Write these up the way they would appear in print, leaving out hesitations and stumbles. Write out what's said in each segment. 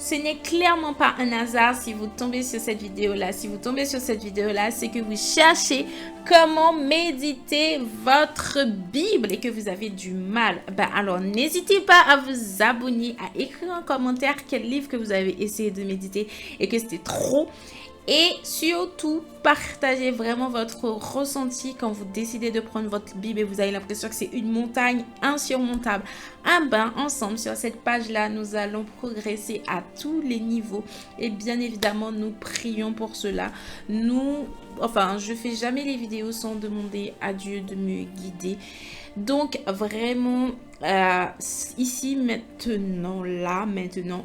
ce n'est clairement pas un hasard si vous tombez sur cette vidéo-là. Si vous tombez sur cette vidéo-là, c'est que vous cherchez comment méditer votre Bible et que vous avez du mal. Alors, n'hésitez pas à vous abonner, à écrire en commentaire quel livre que vous avez essayé de méditer et que c'était trop. Et surtout, partagez vraiment votre ressenti quand vous décidez de prendre votre Bible et vous avez l'impression que c'est une montagne insurmontable. Ensemble, sur cette page-là, nous allons progresser à tous les niveaux. Et bien évidemment, nous prions pour cela. Je fais jamais les vidéos sans demander à Dieu de me guider. Donc, vraiment, ici, maintenant,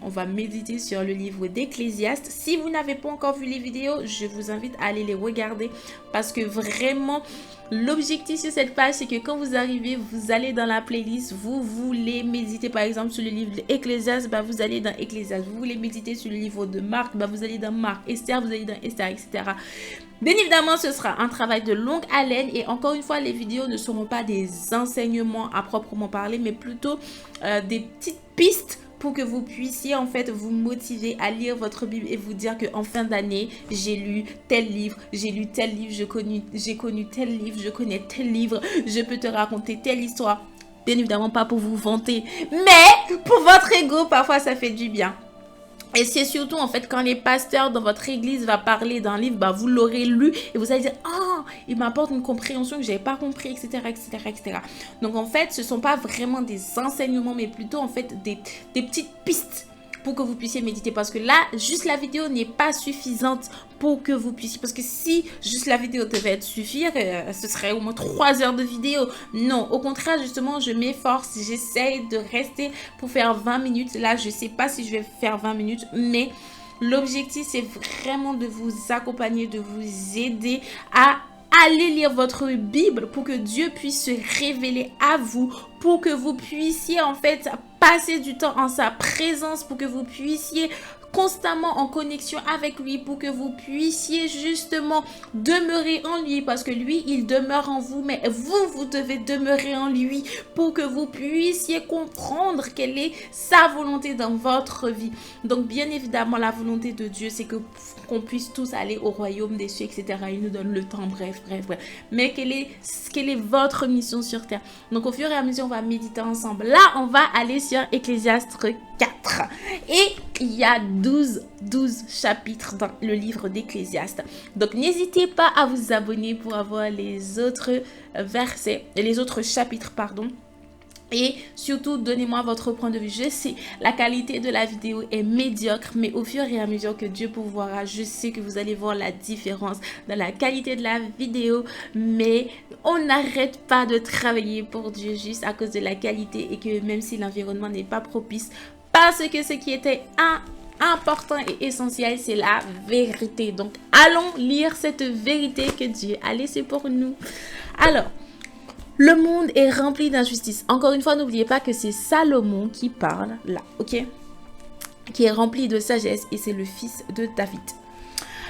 on va méditer sur le livre d'Ecclésiaste. Si vous n'avez pas encore vu les vidéos, je vous invite à aller les regarder parce que vraiment, l'objectif sur cette page, c'est que quand vous arrivez, vous allez dans la playlist, vous voulez méditer par exemple sur le livre d'Ecclésiaste, vous allez dans Ecclésiaste. Vous voulez méditer sur le livre de Marc, vous allez dans Marc. Esther, vous allez dans Esther, etc. Bien évidemment, ce sera un travail de longue haleine et encore une fois, les vidéos ne seront pas des enseignements à proprement parler, mais plutôt des petites pistes pour que vous puissiez en fait vous motiver à lire votre Bible et vous dire que en fin d'année, j'ai lu tel livre, j'ai connu tel livre, je connais tel livre, je peux te raconter telle histoire. Bien évidemment, pas pour vous vanter, mais pour votre ego, parfois ça fait du bien. Et c'est surtout en fait quand les pasteurs dans votre église va parler d'un livre, vous l'aurez lu et vous allez dire « Ah, il m'apporte une compréhension que je n'avais pas compris, etc., etc., etc. » Donc en fait, ce ne sont pas vraiment des enseignements, mais plutôt en fait des petites pistes pour que vous puissiez méditer. Parce que là, juste la vidéo n'est pas suffisante pour que vous puissiez. Parce que si juste la vidéo devait suffire, ce serait au moins 3 heures de vidéo. Non, au contraire, justement, je m'efforce. J'essaye de rester pour faire 20 minutes. Là, je ne sais pas si je vais faire 20 minutes, mais l'objectif, c'est vraiment de vous accompagner, de vous aider à aller lire votre Bible pour que Dieu puisse se révéler à vous, pour que vous puissiez en fait passer du temps en sa présence, pour que vous puissiez constamment en connexion avec lui, pour que vous puissiez justement demeurer en lui, parce que lui, il demeure en vous, mais vous devez demeurer en lui pour que vous puissiez comprendre quelle est sa volonté dans votre vie. Donc, bien évidemment, la volonté de Dieu, c'est qu'on puisse tous aller au royaume des cieux, etc. Il nous donne le temps, bref. Mais quelle est votre mission sur terre? Donc, au fur et à mesure, on va méditer ensemble. Là, on va aller sur Ecclésiaste 4. Et il y a 12 chapitres dans le livre d'Ecclésiaste. Donc, n'hésitez pas à vous abonner pour avoir les autres chapitres, pardon. Et surtout, donnez-moi votre point de vue. Je sais, la qualité de la vidéo est médiocre, mais au fur et à mesure que Dieu pourvoira, je sais que vous allez voir la différence dans la qualité de la vidéo. Mais on n'arrête pas de travailler pour Dieu juste à cause de la qualité et que même si l'environnement n'est pas propice, parce que ce qui était important et essentiel, c'est la vérité. Donc, allons lire cette vérité que Dieu a laissée pour nous. Alors, le monde est rempli d'injustice. Encore une fois, n'oubliez pas que c'est Salomon qui parle là, ok? Qui est rempli de sagesse et c'est le fils de David.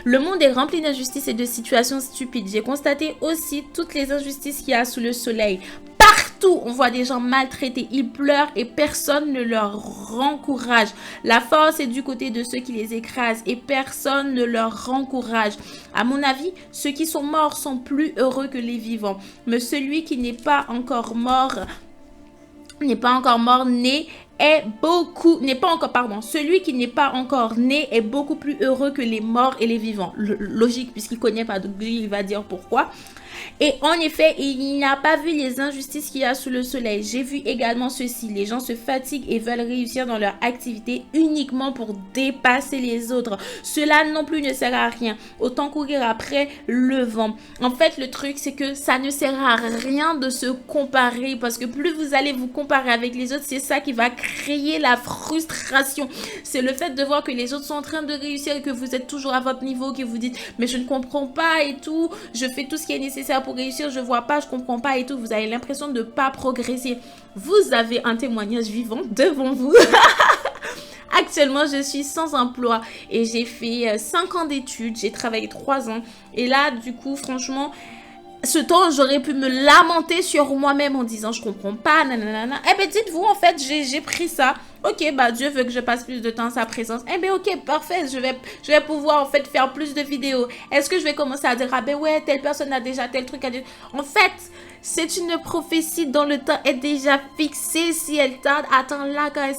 Le monde est rempli d'injustice et de situations stupides. J'ai constaté aussi toutes les injustices qu'il y a sous le soleil. Partout, on voit des gens maltraités. Ils pleurent et personne ne leur encourage. La force est du côté de ceux qui les écrasent et personne ne leur encourage. À mon avis, ceux qui sont morts sont plus heureux que les vivants. Mais celui qui n'est pas encore mort, celui qui n'est pas encore né est beaucoup plus heureux que les morts et les vivants. Logique, puisqu'il ne connaît pas, donc il va dire pourquoi. Et en effet, il n'a pas vu les injustices qu'il y a sous le soleil. J'ai vu également ceci. Les gens se fatiguent et veulent réussir dans leur activité uniquement pour dépasser les autres. Cela non plus ne sert à rien. Autant courir après le vent. En fait, le truc, c'est que ça ne sert à rien de se comparer. Parce que plus vous allez vous comparer avec les autres, c'est ça qui va créer la frustration. C'est le fait de voir que les autres sont en train de réussir et que vous êtes toujours à votre niveau, que vous dites, mais je ne comprends pas et tout. Je fais tout ce qui est nécessaire pour réussir, je vois pas, je comprends pas et tout. Vous avez l'impression de ne pas progresser. Vous avez un témoignage vivant devant vous. Actuellement, je suis sans emploi et j'ai fait 5 ans d'études. J'ai travaillé 3 ans. Et là, du coup, franchement, ce temps, j'aurais pu me lamenter sur moi-même en disant je comprends pas, nanana. Eh bien, dites-vous, en fait, j'ai pris ça. Ok, bah Dieu veut que je passe plus de temps à sa présence. Eh bien, ok, parfait, je vais pouvoir en fait faire plus de vidéos. Est-ce que je vais commencer à dire, ah ben ouais, telle personne a déjà tel truc à dire. En fait, c'est une prophétie dont le temps est déjà fixé. Si elle tarde, attends-la, quand elle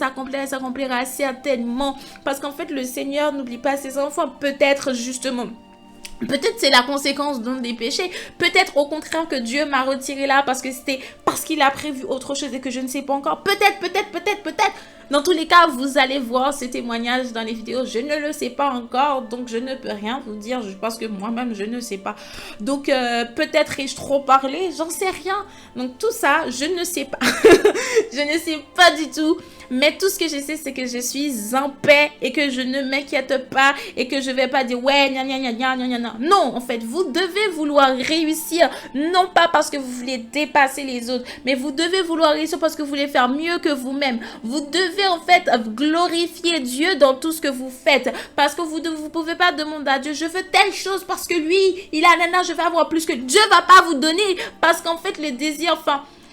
s'accomplira certainement. Parce qu'en fait, le Seigneur n'oublie pas ses enfants. Peut-être justement. Peut-être c'est la conséquence d'un des péchés. Peut-être au contraire que Dieu m'a retiré là parce que c'était parce qu'il a prévu autre chose et que je ne sais pas encore. Peut-être. Dans tous les cas, vous allez voir ces témoignages dans les vidéos. Je ne le sais pas encore, donc je ne peux rien vous dire. Je pense que moi-même, je ne sais pas. Donc, peut-être ai-je trop parlé, j'en sais rien. Donc, tout ça, je ne sais pas. Je ne sais pas du tout. Mais tout ce que je sais, c'est que je suis en paix et que je ne m'inquiète pas et que je vais pas dire ouais, non, en fait, vous devez vouloir réussir, non pas parce que vous voulez dépasser les autres, mais vous devez vouloir réussir parce que vous voulez faire mieux que vous-même. Vous devez en fait glorifier Dieu dans tout ce que vous faites parce que vous ne pouvez pas demander à Dieu, je veux telle chose parce que lui, il a je vais avoir plus que Dieu va pas vous donner parce qu'en fait, les désirs,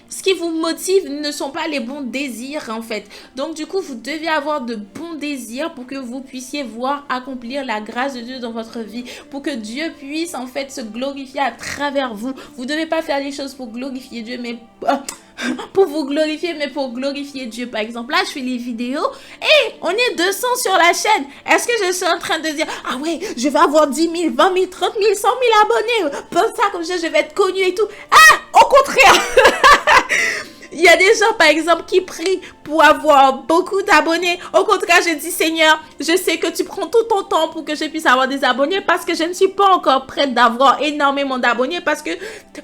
ce qui vous motive ne sont pas les bons désirs en fait. Donc du coup, vous devez avoir de bons désirs pour que vous puissiez voir accomplir la grâce de Dieu dans votre vie. Pour que Dieu puisse en fait se glorifier à travers vous. Vous ne devez pas faire les choses pour glorifier Dieu, mais pour vous glorifier, mais pour glorifier Dieu. Par exemple, là, je fais les vidéos et on est 200 sur la chaîne. Est-ce que je suis en train de dire, ah ouais, je vais avoir 10 000, 20 000, 30 000, 100 000 abonnés. Comme ça, comme ça, je vais être connue et tout. Ah, au contraire. Il y a des gens, par exemple, qui prient pour avoir beaucoup d'abonnés. Au contraire, je dis, Seigneur, je sais que tu prends tout ton temps pour que je puisse avoir des abonnés parce que je ne suis pas encore prête d'avoir énormément d'abonnés parce que,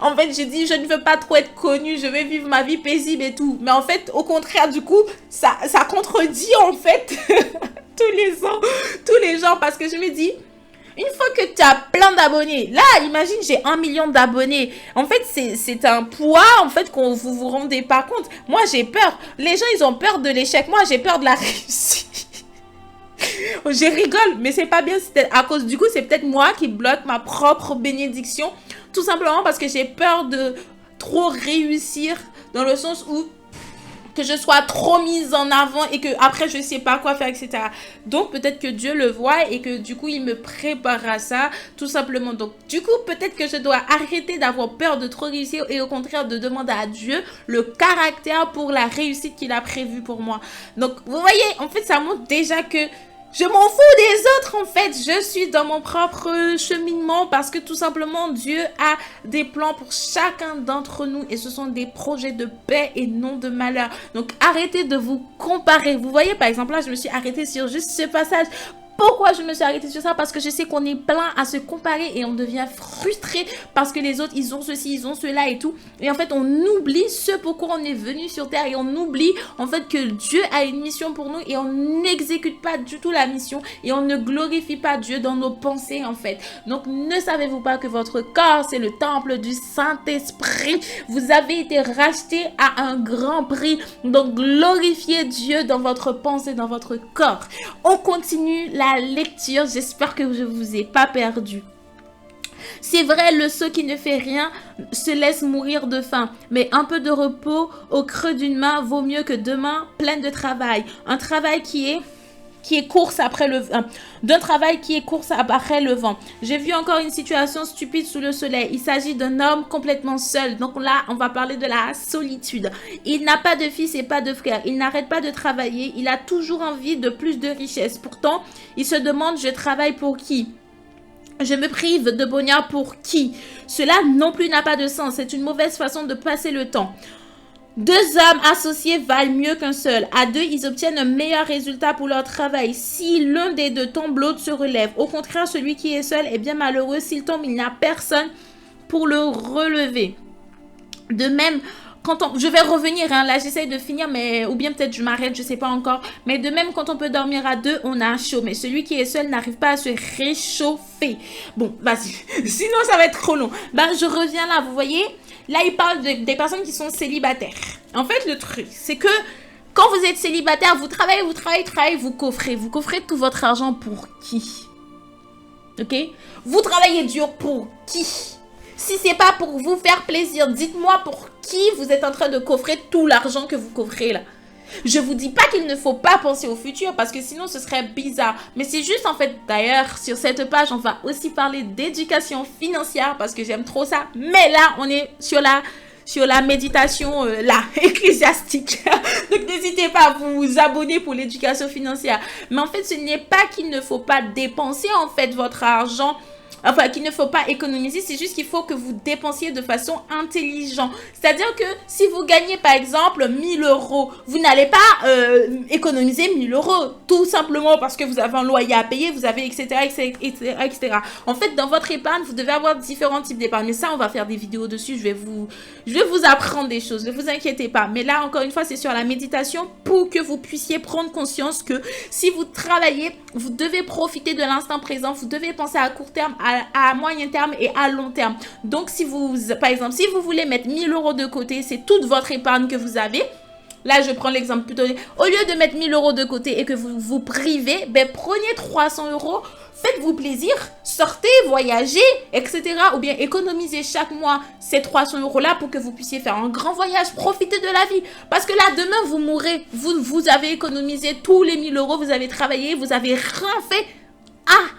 en fait, je dis, je ne veux pas trop être connue, je veux vivre ma vie paisible et tout. Mais en fait, au contraire, du coup, ça contredit, en fait, tous les gens parce que je me dis, une fois que tu as plein d'abonnés, là, imagine, j'ai 1 million d'abonnés. En fait, c'est un poids, en fait, qu'on vous rendez pas compte. Moi, j'ai peur. Les gens, ils ont peur de l'échec. Moi, j'ai peur de la réussite. Je rigole, mais c'est pas bien. À cause du coup, c'est peut-être moi qui bloque ma propre bénédiction. Tout simplement parce que j'ai peur de trop réussir dans le sens où que je sois trop mise en avant et que après je sais pas quoi faire, etc. Donc peut-être que Dieu le voit et que du coup il me prépare à ça tout simplement. Donc du coup peut-être que je dois arrêter d'avoir peur de trop réussir et au contraire de demander à Dieu le caractère pour la réussite qu'il a prévue pour moi. Donc vous voyez, en fait ça montre déjà que je m'en fous des autres en fait, je suis dans mon propre cheminement parce que tout simplement Dieu a des plans pour chacun d'entre nous et ce sont des projets de paix et non de malheur. Donc arrêtez de vous comparer. Vous voyez par exemple là je me suis arrêtée sur juste ce passage. Pourquoi je me suis arrêtée sur ça? Parce que je sais qu'on est plein à se comparer et on devient frustré parce que les autres, ils ont ceci, ils ont cela et tout. Et en fait, on oublie ce pourquoi on est venu sur Terre et on oublie en fait que Dieu a une mission pour nous et on n'exécute pas du tout la mission et on ne glorifie pas Dieu dans nos pensées en fait. Donc, ne savez-vous pas que votre corps, c'est le temple du Saint-Esprit? Vous avez été racheté à un grand prix. Donc, glorifiez Dieu dans votre pensée, dans votre corps. On continue la lecture, j'espère que je vous ai pas perdu. C'est vrai, le sot qui ne fait rien se laisse mourir de faim, mais un peu de repos au creux d'une main vaut mieux que 2 mains pleines de travail. Un travail qui est course après le vent. D'un travail qui est course après le vent. J'ai vu encore une situation stupide sous le soleil. Il s'agit d'un homme complètement seul. Donc là, on va parler de la solitude. Il n'a pas de fils et pas de frères. Il n'arrête pas de travailler. Il a toujours envie de plus de richesse. Pourtant, il se demande, je travaille pour qui? Je me prive de bonheur pour qui? Cela non plus n'a pas de sens. C'est une mauvaise façon de passer le temps. 2 hommes associés valent mieux qu'un seul. À 2, ils obtiennent un meilleur résultat pour leur travail. Si l'un des 2 tombe, l'autre se relève. Au contraire, celui qui est seul est bien malheureux. S'il tombe, il n'y a personne pour le relever. De même, je vais revenir, hein, là j'essaye de finir, mais ou bien peut-être je m'arrête, je sais pas encore. Mais de même, quand on peut dormir à 2, on a chaud. Mais celui qui est seul n'arrive pas à se réchauffer. Bon, vas-y. Sinon, ça va être trop long. Je reviens là, vous voyez. Là, il parle des personnes qui sont célibataires. En fait, le truc, c'est que quand vous êtes célibataire, vous travaillez, vous coffrez. Vous coffrez tout votre argent pour qui? Ok? Vous travaillez dur pour qui? Si c'est pas pour vous faire plaisir, dites-moi pour qui vous êtes en train de coffrer tout l'argent que vous coffrez là. Je vous dis pas qu'il ne faut pas penser au futur parce que sinon ce serait bizarre. Mais c'est juste en fait, d'ailleurs, sur cette page, on va aussi parler d'éducation financière parce que j'aime trop ça. Mais là, on est sur la méditation ecclésiastique. Donc n'hésitez pas à vous abonner pour l'éducation financière. Mais en fait, ce n'est pas qu'il ne faut pas dépenser en fait votre argent. Enfin, qu'il ne faut pas économiser, c'est juste qu'il faut que vous dépensiez de façon intelligente. C'est-à-dire que si vous gagnez par exemple 1000 euros, vous n'allez pas économiser 1000 euros. Tout simplement parce que vous avez un loyer à payer, vous avez etc. etc. En fait, dans votre épargne, vous devez avoir différents types d'épargne. Mais ça, on va faire des vidéos dessus. Je vais vous apprendre des choses. Ne vous inquiétez pas. Mais là, encore une fois, c'est sur la méditation pour que vous puissiez prendre conscience que si vous travaillez, vous devez profiter de l'instant présent. Vous devez penser à court terme, à moyen terme et à long terme. Donc, si vous, par exemple, si vous voulez mettre 1000 euros de côté, c'est toute votre épargne que vous avez. Là, je prends l'exemple plutôt. Au lieu de mettre 1000 euros de côté et que vous vous privez, ben, prenez 300 euros, faites-vous plaisir, sortez, voyagez, etc. Ou bien économisez chaque mois ces 300 euros-là pour que vous puissiez faire un grand voyage, profiter de la vie. Parce que là, demain, vous mourrez. Vous avez économisé tous les 1000 euros, vous avez travaillé, vous avez rien fait. Ah!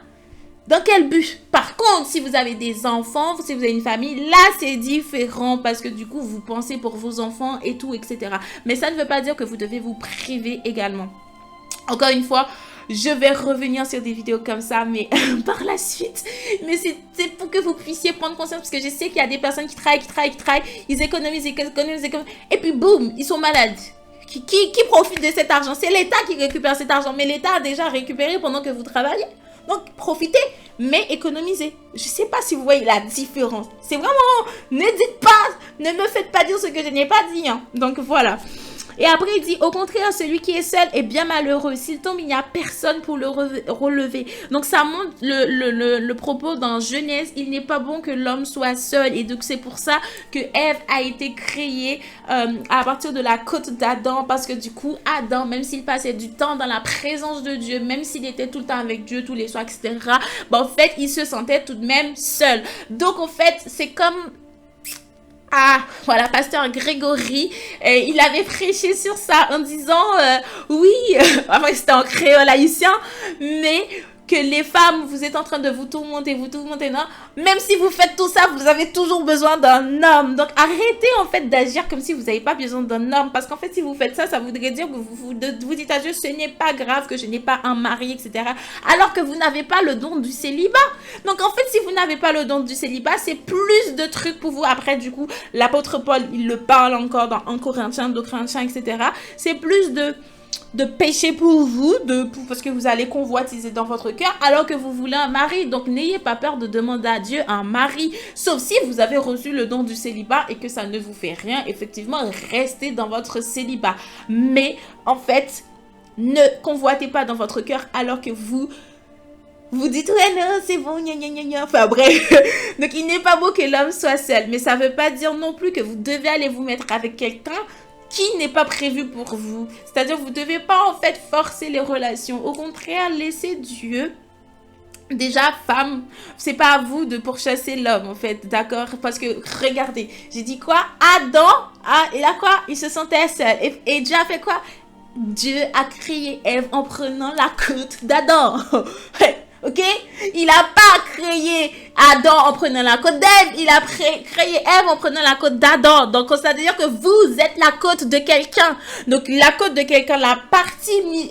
Dans quel but? Par contre, si vous avez des enfants, si vous avez une famille, là, c'est différent parce que du coup, vous pensez pour vos enfants et tout, etc. Mais ça ne veut pas dire que vous devez vous priver également. Encore une fois, je vais revenir sur des vidéos comme ça, mais par la suite. Mais c'est pour que vous puissiez prendre conscience parce que je sais qu'il y a des personnes qui travaillent, ils économisent, et puis boum, ils sont malades. Qui profite de cet argent? C'est l'État qui récupère cet argent, mais l'État a déjà récupéré pendant que vous travaillez. Donc, profitez, mais économisez. Je ne sais pas si vous voyez la différence. C'est vraiment... Ne dites pas, ne me faites pas dire ce que je n'ai pas dit. Hein. Donc, voilà. Et après, il dit, au contraire, celui qui est seul est bien malheureux. S'il tombe, il n'y a personne pour le relever. Donc, ça montre le propos dans Genèse. Il n'est pas bon que l'homme soit seul. Et donc, c'est pour ça que Ève a été créée à partir de la côte d'Adam. Parce que du coup, Adam, même s'il passait du temps dans la présence de Dieu, même s'il était tout le temps avec Dieu, tous les soirs, etc., ben, en fait, il se sentait tout de même seul. Donc, en fait, c'est comme... Ah, voilà, pasteur Grégory, il avait prêché sur ça en disant, oui, enfin c'était en créole haïtien, mais que les femmes, vous êtes en train de vous tourmenter, non? Même si vous faites tout ça, vous avez toujours besoin d'un homme. Donc, arrêtez en fait d'agir comme si vous n'avez pas besoin d'un homme. Parce qu'en fait, si vous faites ça, ça voudrait dire que vous dites à Dieu, ce n'est pas grave que je n'ai pas un mari, etc. Alors que vous n'avez pas le don du célibat. Donc, en fait, si vous n'avez pas le don du célibat, c'est plus de trucs pour vous. Après, du coup, l'apôtre Paul, il le parle encore dans 1 Corinthiens, 2 Corinthiens, etc. C'est plus de péché pour vous, parce que vous allez convoitiser dans votre cœur alors que vous voulez un mari. Donc n'ayez pas peur de demander à Dieu un mari, sauf si vous avez reçu le don du célibat et que ça ne vous fait rien. Effectivement, restez dans votre célibat. Mais en fait, ne convoitez pas dans votre cœur alors que vous dites, ouais, non, c'est bon, gna gna gna gna. Enfin, bref. Donc, il n'est pas beau que l'homme soit seul. Mais ça ne veut pas dire non plus que vous devez aller vous mettre avec quelqu'un qui n'est pas prévu pour vous. C'est-à-dire, vous ne devez pas, en fait, forcer les relations. Au contraire, laissez Dieu. Déjà, femme, c'est pas à vous de pourchasser l'homme, en fait, d'accord? Parce que, regardez, j'ai dit quoi? Adam, il a quoi? Il se sentait seul. Et Dieu a fait quoi? Dieu a créé Ève en prenant la côte d'Adam. Ok? Il n'a pas créé Adam en prenant la côte d'Ève. Il a créé Ève en prenant la côte d'Adam. Donc, ça veut dire que vous êtes la côte de quelqu'un. Donc, la côte de quelqu'un, la partie,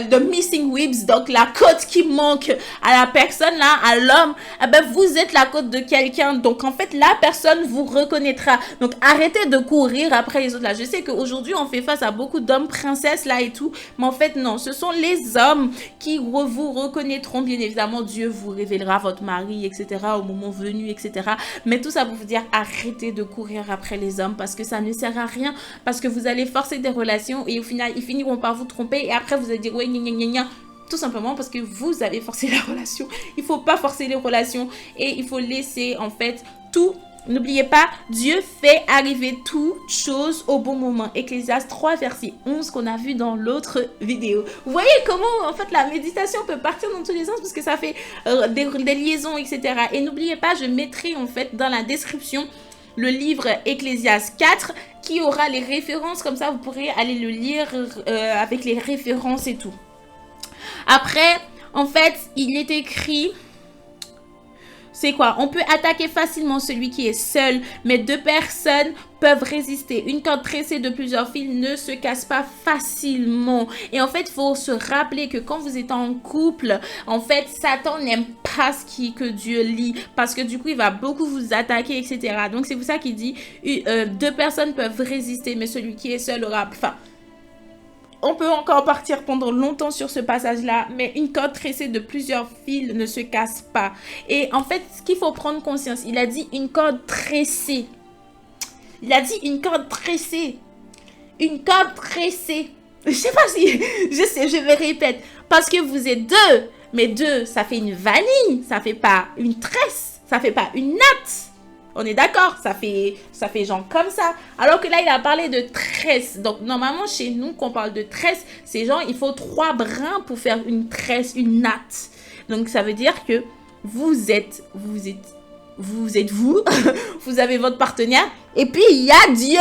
de missing ribs, donc la côte qui manque à la personne là, à l'homme, eh ben, vous êtes la côte de quelqu'un. Donc, en fait, la personne vous reconnaîtra. Donc, arrêtez de courir après les autres là. Je sais qu'aujourd'hui, on fait face à beaucoup d'hommes princesses là et tout. Mais en fait, non. Ce sont les hommes qui vous reconnaîtront. Bien évidemment, Dieu vous révélera votre mari, etc. au moment venu, etc. Mais tout ça pour vous dire, arrêtez de courir après les hommes parce que ça ne sert à rien. Parce que vous allez forcer des relations et au final, ils finiront par vous tromper. Et après, vous allez dire, ouais, gna gna gna gna. Tout simplement parce que vous avez forcé la relation. Il ne faut pas forcer les relations et il faut laisser en fait tout N'oubliez pas, Dieu fait arriver toutes choses au bon moment. Ecclésiaste 3, verset 11 qu'on a vu dans l'autre vidéo. Vous voyez comment en fait la méditation peut partir dans tous les sens parce que ça fait des liaisons, etc. Et n'oubliez pas, je mettrai en fait dans la description le livre Ecclésiaste 4 qui aura les références. Comme ça, vous pourrez aller le lire avec les références et tout. Après, en fait, il est écrit... C'est quoi? On peut attaquer facilement celui qui est seul, mais 2 personnes peuvent résister. Une corde tressée de plusieurs fils ne se casse pas facilement. Et en fait, il faut se rappeler que quand vous êtes en couple, en fait, Satan n'aime pas que Dieu lit. Parce que du coup, il va beaucoup vous attaquer, etc. Donc, c'est pour ça qu'il dit 2 personnes peuvent résister, mais celui qui est seul aura... Enfin, on peut encore partir pendant longtemps sur ce passage-là, mais une corde tressée de plusieurs fils ne se casse pas. Et en fait, ce qu'il faut prendre conscience, il a dit une corde tressée. Il a dit une corde tressée. Une corde tressée. Je sais pas si... je vais répéter. Parce que vous êtes 2. Mais 2, ça fait une vanille. Ça fait pas une tresse. Ça fait pas une natte. On est d'accord, ça fait genre comme ça. Alors que là, il a parlé de tresse. Donc, normalement, chez nous, quand on parle de tresse, c'est genre, il faut 3 brins pour faire une tresse, une natte. Donc, ça veut dire que vous êtes vous, vous avez votre partenaire, et puis il y a Dieu.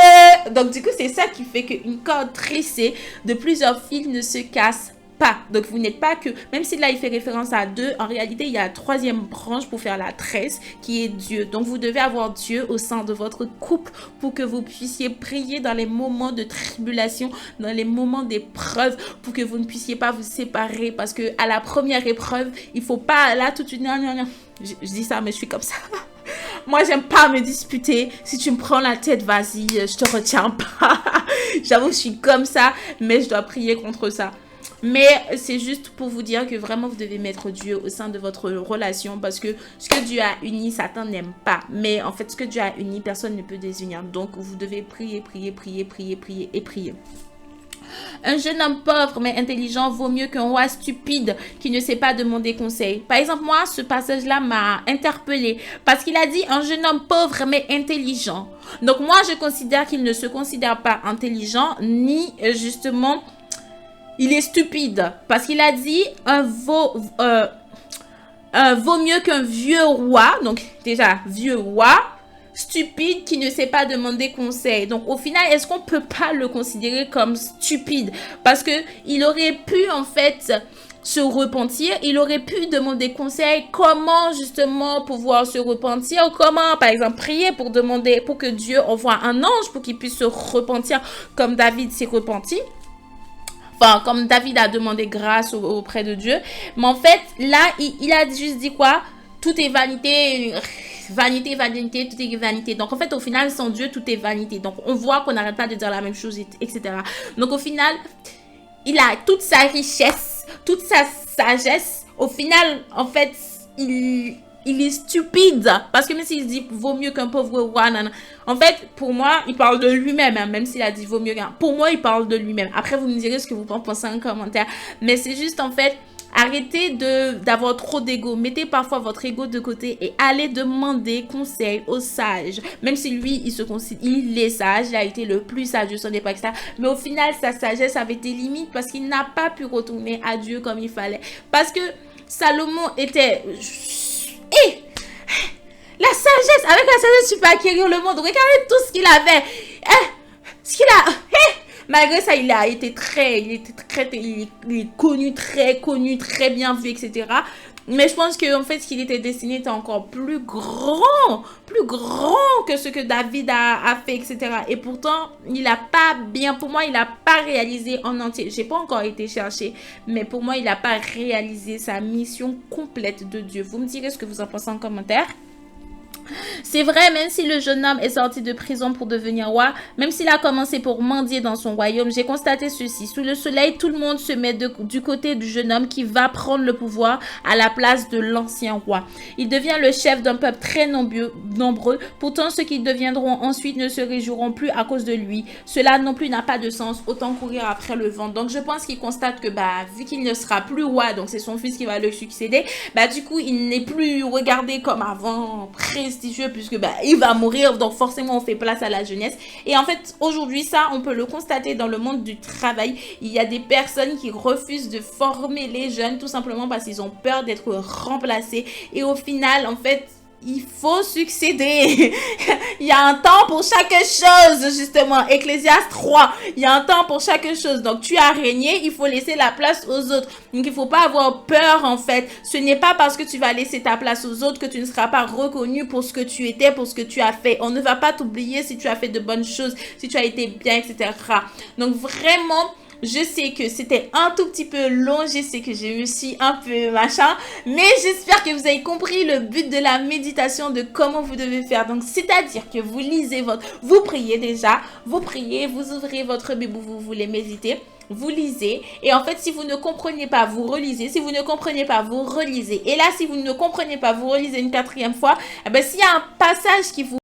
Donc, du coup, c'est ça qui fait qu'une corde tressée de plusieurs fils ne se casse pas. Donc, vous n'êtes pas que... Même si là, il fait référence à 2, en réalité, il y a la 3e branche pour faire la tresse, qui est Dieu. Donc, vous devez avoir Dieu au sein de votre couple pour que vous puissiez prier dans les moments de tribulation, dans les moments d'épreuve, pour que vous ne puissiez pas vous séparer. Parce que à la première épreuve, il faut pas... Là, tout de suite... Je dis ça, mais je suis comme ça. Moi, j'aime pas me disputer. Si tu me prends la tête, vas-y, je te retiens pas. J'avoue, je suis comme ça, mais je dois prier contre ça. Mais c'est juste pour vous dire que vraiment vous devez mettre Dieu au sein de votre relation, parce que ce que Dieu a uni, Satan n'aime pas. Mais en fait, ce que Dieu a uni, personne ne peut désunir. Donc vous devez prier, prier, prier, prier, prier et prier. Un jeune homme pauvre mais intelligent vaut mieux qu'un roi stupide qui ne sait pas demander conseil. Par exemple, moi, ce passage-là m'a interpellée parce qu'il a dit un jeune homme pauvre mais intelligent. Donc moi, je considère qu'il ne se considère pas intelligent ni justement... Il est stupide parce qu'il a dit vaut mieux qu'un vieux roi. Donc déjà, vieux roi, stupide qui ne sait pas demander conseil. Donc au final, est-ce qu'on peut pas le considérer comme stupide? Parce que il aurait pu en fait se repentir. Il aurait pu demander conseil comment justement pouvoir se repentir. Comment par exemple prier pour demander, pour que Dieu envoie un ange pour qu'il puisse se repentir comme David s'est repenti. Enfin, comme David a demandé grâce auprès de Dieu. Mais en fait, là, il a juste dit quoi? Tout est vanité, vanité, vanité, tout est vanité. Donc, en fait, au final, sans Dieu, tout est vanité. Donc, on voit qu'on n'arrête pas de dire la même chose, etc. Donc, au final, il a toute sa richesse, toute sa sagesse. Au final, en fait, il est stupide. Parce que même s'il dit vaut mieux qu'un pauvre roi, en fait, pour moi, il parle de lui-même. Hein, même s'il a dit vaut mieux qu'un... Pour moi, il parle de lui-même. Après, vous me direz ce que vous pensez en commentaire. Mais c'est juste, en fait, arrêtez d'avoir trop d'ego. Mettez parfois votre ego de côté et allez demander conseil aux sages. Même si lui, il est sage. Il a été le plus sage de son époque, etc. Mais au final, sa sagesse avait des limites parce qu'il n'a pas pu retourner à Dieu comme il fallait. Parce que Salomon était... La sagesse, avec la sagesse, tu peux acquérir le monde. Regardez tout ce qu'il avait. Malgré ça, il est connu, très bien vu, etc. Mais je pense que en fait, ce qu'il était destiné était encore plus grand que ce que David a fait, etc. Et pourtant, il n'a pas bien, pour moi, il n'a pas réalisé en entier. J'ai pas encore été chercher, mais pour moi, il n'a pas réalisé sa mission complète de Dieu. Vous me direz ce que vous en pensez en commentaire. C'est vrai, même si le jeune homme est sorti de prison pour devenir roi, même s'il a commencé pour mendier dans son royaume, j'ai constaté ceci. Sous le soleil, tout le monde se met du côté du jeune homme qui va prendre le pouvoir à la place de l'ancien roi. Il devient le chef d'un peuple très nombreux. Pourtant, ceux qui deviendront ensuite ne se réjouiront plus à cause de lui. Cela non plus n'a pas de sens. Autant courir après le vent. Donc, je pense qu'il constate que, vu qu'il ne sera plus roi, donc c'est son fils qui va le succéder, du coup, il n'est plus regardé comme avant, prestige, prestigieux puisque il va mourir, donc forcément on fait place à la jeunesse. Et en fait, aujourd'hui, ça, on peut le constater dans le monde du travail. Il y a des personnes qui refusent de former les jeunes tout simplement parce qu'ils ont peur d'être remplacés. Et au final, en fait, il faut succéder. Il y a un temps pour chaque chose, justement. Ecclésiaste 3, il y a un temps pour chaque chose. Donc, tu as régné, il faut laisser la place aux autres. Donc, il ne faut pas avoir peur, en fait. Ce n'est pas parce que tu vas laisser ta place aux autres que tu ne seras pas reconnu pour ce que tu étais, pour ce que tu as fait. On ne va pas t'oublier si tu as fait de bonnes choses, si tu as été bien, etc. Donc, vraiment... Je sais que c'était un tout petit peu long, je sais que je me suis un peu machin, mais j'espère que vous avez compris le but de la méditation, de comment vous devez faire. Donc, c'est-à-dire que vous lisez vous priez déjà, vous priez, vous ouvrez votre Bible où vous voulez méditer. Vous lisez et en fait si vous ne comprenez pas vous relisez, si vous ne comprenez pas vous relisez et là si vous ne comprenez pas vous relisez une quatrième fois. S'il y a un passage qui vous